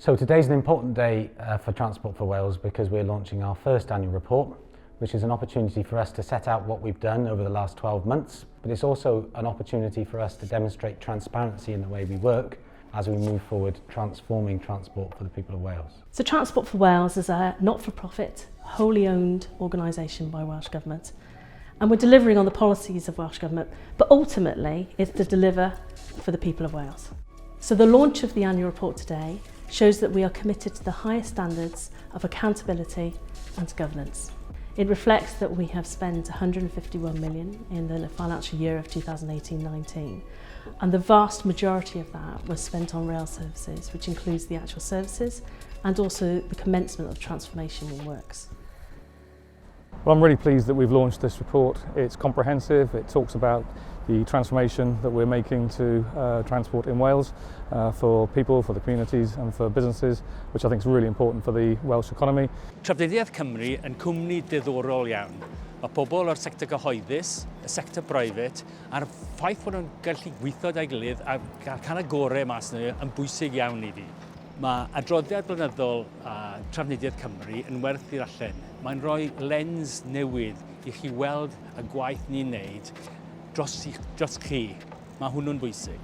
So today's an important day for Transport for Wales because we're launching our first annual report, which is an opportunity for us to set out what we've done over the last 12 months, but it's also an opportunity for us to demonstrate transparency in the way we work as we move forward transforming transport for the people of Wales. So Transport for Wales is a not-for-profit, wholly owned organisation by Welsh Government, and we're delivering on the policies of Welsh Government, but ultimately it's to deliver for the people of Wales. So the launch of the annual report today shows that we are committed to the highest standards of accountability and governance. It reflects that we have spent 151 million in the financial year of 2018-19, and the vast majority of that was spent on rail services, which includes the actual services and also the commencement of transformation works. Well, I'm really pleased that we've launched this report. It's comprehensive, it talks about the transformation that we're making to transport in Wales for people, for the communities and for businesses, which I think is really important for the Welsh economy. Trafnidiaeth Cymru yn cwmni diddorol iawn. Mae pobl o'r sector gyhoeddus, y sector private, a'r ffaith bod nhw'n gallu gweithio da'i gilydd a cael y gorau mas nhw yn bwysig iawn i fi. Mae adroddiad blynyddol Trafnidiaeth Cymru yn werth i'r allan. Mae'n rhoi lens newydd i chi weld y gwaith ni'n neud dros chi. Mae hwnnw'n bwysig.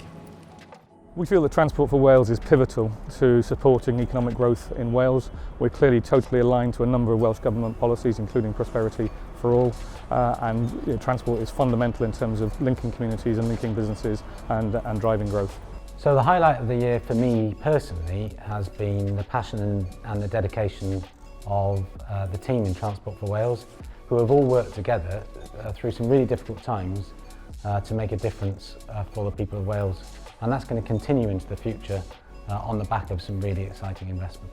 We feel that Transport for Wales is pivotal to supporting economic growth in Wales. We're clearly totally aligned to a number of Welsh Government policies, including Prosperity for All, and transport is fundamental in terms of linking communities and linking businesses and driving growth. So the highlight of the year for me personally has been the passion and the dedication of the team in Transport for Wales, who have all worked together through some really difficult times to make a difference for the people of Wales, and that's going to continue into the future on the back of some really exciting investment.